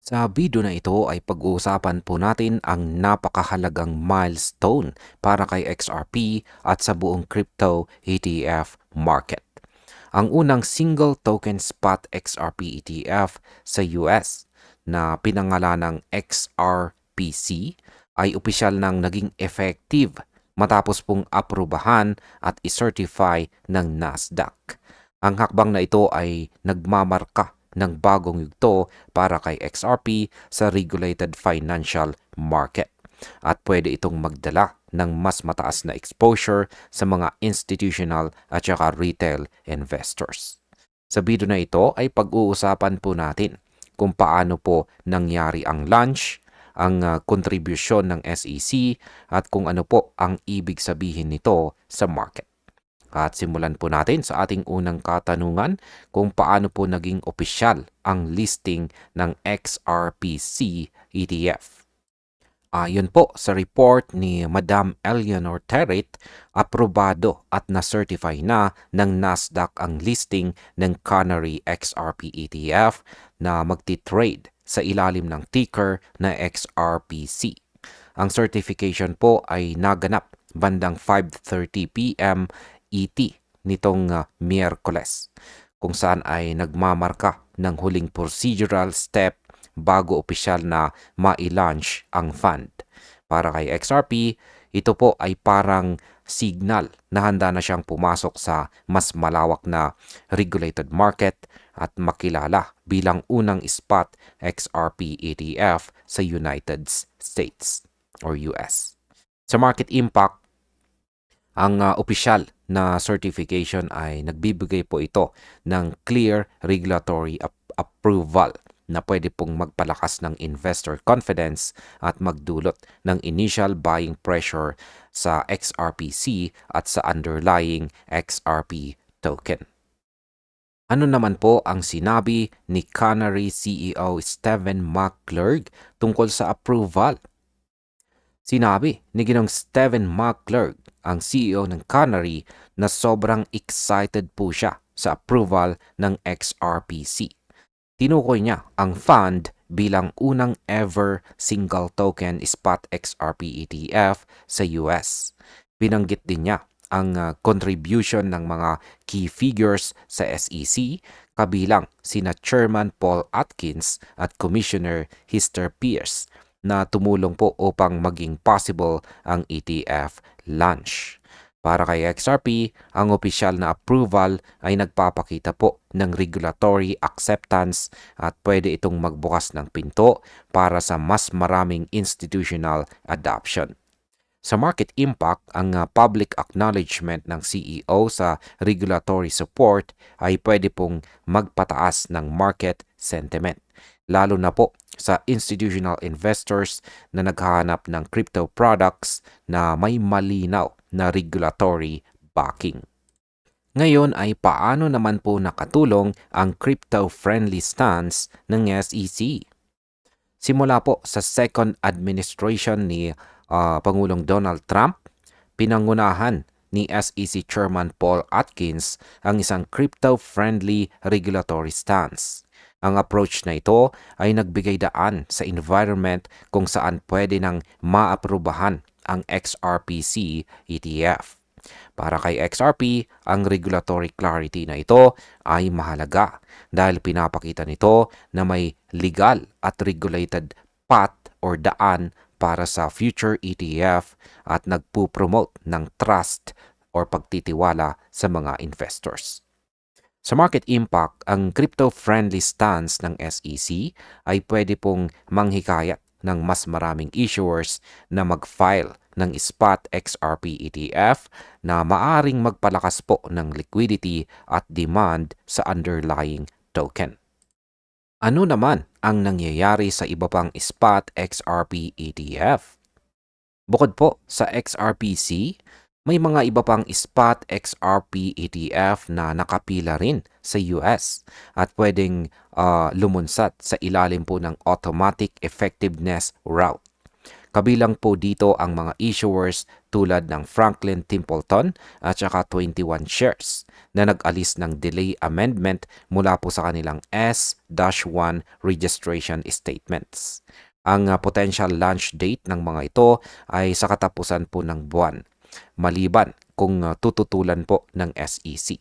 Sa video na ito ay pag-uusapan po natin ang napakahalagang milestone para kay XRP at sa buong crypto ETF market. Ang unang single token spot XRP ETF sa US na pinangalanang XRPC ay opisyal nang naging effective matapos pong aprubahan at isertify ng Nasdaq. Ang hakbang na ito ay nagmamarka ng bagong yugto para kay XRP sa regulated financial market at pwede itong magdala ng mas mataas na exposure sa mga institutional at saka retail investors. Sa video na ito ay pag-uusapan po natin kung paano po nangyari ang launch, ang kontribusyon ng SEC at kung ano po ang ibig sabihin nito sa market. At simulan po natin sa ating unang katanungan kung paano po naging opisyal ang listing ng XRPC ETF. Ayon po sa report ni Madam Eleanor Territ, aprobado at na-certify na ng Nasdaq ang listing ng Canary XRP ETF na magti-trade sa ilalim ng ticker na XRPC. Ang certification po ay naganap bandang 5:30 p.m. ET nitong Miyerkules, kung saan ay nagmamarka ng huling procedural step bago opisyal na ma-launch ang fund. Para kay XRP, ito po ay parang signal na handa na siyang pumasok sa mas malawak na regulated market at makilala bilang unang spot XRP ETF sa United States or US. Sa market impact, ang opisyal na certification ay nagbibigay po ito ng clear regulatory approval na pwede pong magpalakas ng investor confidence at magdulot ng initial buying pressure sa XRPC at sa underlying XRP token. Ano naman po ang sinabi ni Canary CEO Steven McClurg tungkol sa approval? Sinabi ni Ginong Steven McClurg, ang CEO ng Canary, na sobrang excited po siya sa approval ng XRPC. Tinukoy niya ang fund bilang unang ever single token spot XRP ETF sa US. Binanggit din niya ang contribution ng mga key figures sa SEC, kabilang sina Chairman Paul Atkins at Commissioner Hester Pierce, na tumulong po upang maging possible ang ETF launch. Para kay XRP, ang opisyal na approval ay nagpapakita po ng regulatory acceptance at pwede itong magbukas ng pinto para sa mas maraming institutional adoption. Sa market impact, ang public acknowledgement ng CEO sa regulatory support ay pwede pong magpataas ng market sentiment, lalo na po sa institutional investors na naghahanap ng crypto products na may malinaw na regulatory backing. Ngayon ay paano naman po nakatulong ang crypto-friendly stance ng SEC? Simula po sa second administration ni Pangulong Donald Trump, pinangunahan ni SEC Chairman Paul Atkins ang isang crypto-friendly regulatory stance. Ang approach na ito ay nagbigay daan sa environment kung saan pwede nang maaprubahan ang XRPC ETF. Para kay XRP, ang regulatory clarity na ito ay mahalaga dahil pinapakita nito na may legal at regulated path or daan para sa future ETF at nagpo-promote ng trust or pagtitiwala sa mga investors. Sa market impact, ang crypto-friendly stance ng SEC ay pwede pong manghikayat ng mas maraming issuers na mag-file ng spot XRP ETF na maaring magpalakas po ng liquidity at demand sa underlying token. Ano naman ang nangyayari sa iba pang spot XRP ETF? Bukod po sa XRPC, may mga iba pang spot XRP ETF na nakapila rin sa US at pwedeng lumunsat sa ilalim po ng automatic effectiveness route. Kabilang po dito ang mga issuers tulad ng Franklin Templeton at saka 21 shares na nag-alis ng delay amendment mula po sa kanilang S-1 registration statements. Ang potential launch date ng mga ito ay sa katapusan po ng buwan, maliban kung tututulan po ng SEC.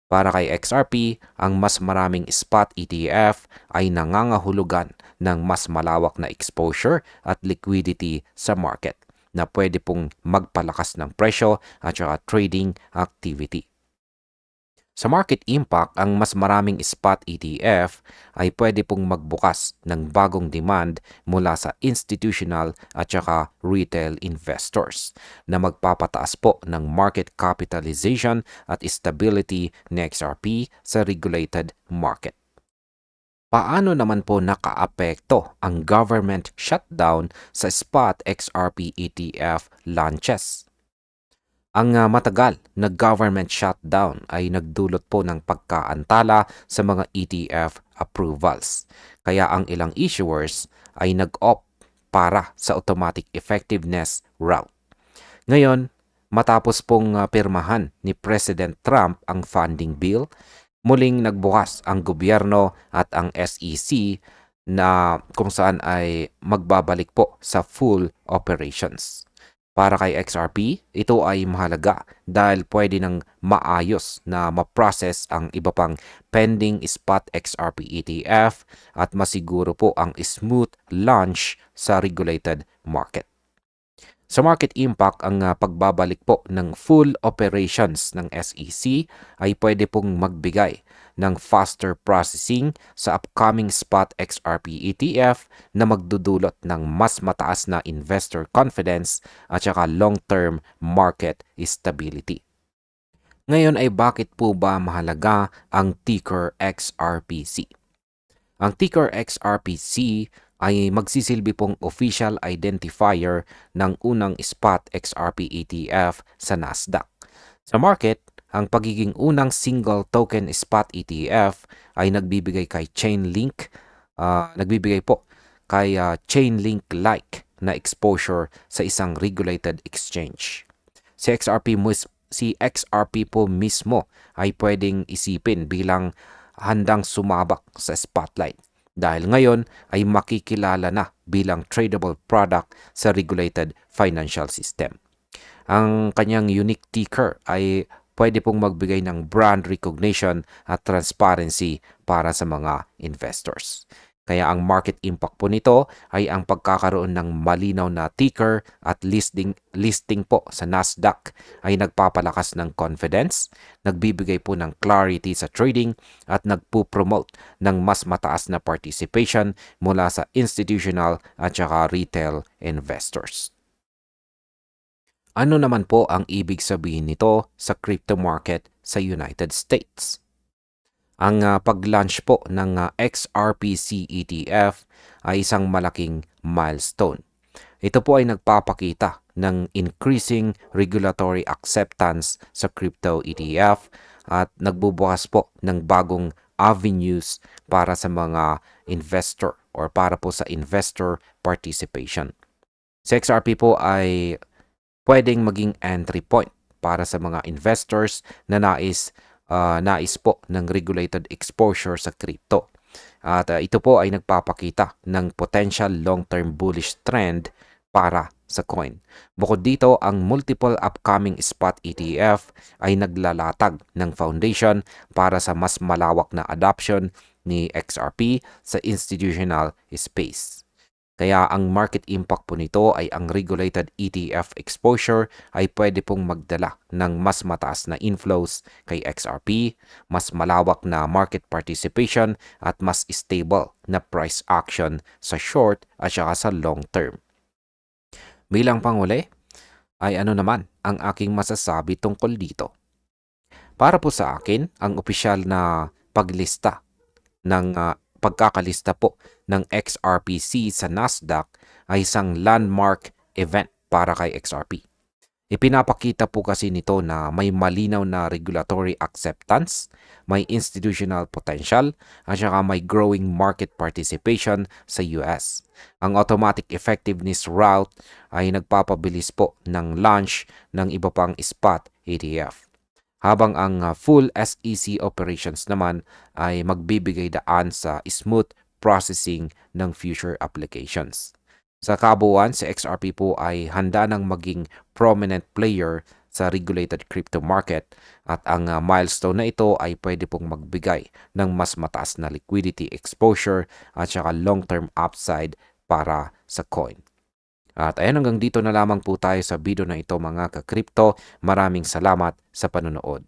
Para kay XRP, ang mas maraming spot ETF ay nangangahulugan ng mas malawak na exposure at liquidity sa market na pwede pong magpalakas ng presyo at saka trading activity. Sa market impact, ang mas maraming spot ETF ay pwede pong magbukas ng bagong demand mula sa institutional at saka retail investors na magpapataas po ng market capitalization at stability ng XRP sa regulated market. Paano naman po nakaapekto ang government shutdown sa spot XRP ETF launches? Ang matagal na government shutdown ay nagdulot po ng pagkaantala sa mga ETF approvals. Kaya ang ilang issuers ay nag-opt para sa automatic effectiveness route. Ngayon, matapos pong pirmahan ni President Trump ang funding bill, muling nagbukas ang gobyerno at ang SEC na kung saan ay magbabalik po sa full operations. Para kay XRP, ito ay mahalaga dahil pwede nang maayos na ma-process ang iba pang pending spot XRP ETF at masiguro po ang smooth launch sa regulated market. Sa market impact, ang pagbabalik po ng full operations ng SEC ay pwede pong magbigay ng faster processing sa upcoming spot XRP ETF na magdudulot ng mas mataas na investor confidence at saka long-term market stability. Ngayon ay bakit po ba mahalaga ang ticker XRPC? Ang ticker XRPC ay magsisilbi pong official identifier ng unang spot XRP ETF sa Nasdaq. Sa market, ang pagiging unang single token spot ETF ay nagbibigay po kay Chainlink-like na exposure sa isang regulated exchange. Si XRP po mismo ay pwedeng isipin bilang handang sumabak sa spotlight dahil ngayon ay makikilala na bilang tradable product sa regulated financial system. Ang kanyang unique ticker ay pwede pong magbigay ng brand recognition at transparency para sa mga investors. Kaya ang market impact po nito ay ang pagkakaroon ng malinaw na ticker at listing po sa Nasdaq ay nagpapalakas ng confidence, nagbibigay po ng clarity sa trading at nagpo-promote ng mas mataas na participation mula sa institutional at saka retail investors. Ano naman po ang ibig sabihin nito sa crypto market sa United States? Ang pag-launch po ng XRPC ETF ay isang malaking milestone. Ito po ay nagpapakita ng increasing regulatory acceptance sa crypto ETF at nagbubukas po ng bagong avenues para sa mga investor or para po sa investor participation. Sa XRP po ay pwedeng maging entry point para sa mga investors na nais po ng regulated exposure sa crypto. At ito po ay nagpapakita ng potential long-term bullish trend para sa coin. Bukod dito, ang multiple upcoming spot ETF ay naglalatag ng foundation para sa mas malawak na adoption ni XRP sa institutional space. Kaya ang market impact po nito ay ang regulated ETF exposure ay pwede pong magdala ng mas mataas na inflows kay XRP, mas malawak na market participation at mas stable na price action sa short at saka sa long term. Bilang panghuli, ay ano naman ang aking masasabi tungkol dito? Para po sa akin, ang opisyal na paglista ng pagkakalista po ng XRPC sa Nasdaq ay isang landmark event para kay XRP. Ipinapakita po kasi nito na may malinaw na regulatory acceptance, may institutional potential, at saka may growing market participation sa US. Ang automatic effectiveness route ay nagpapabilis po ng launch ng iba pang spot ETF. Habang ang full SEC operations naman ay magbibigay daan sa smooth processing ng future applications. Sa kabuuan, si XRP po ay handa ng maging prominent player sa regulated crypto market at ang milestone na ito ay pwede pong magbigay ng mas mataas na liquidity exposure at saka long-term upside para sa coin. At ayan, hanggang dito na lamang po tayo sa video na ito mga ka-crypto. Maraming salamat sa panonood.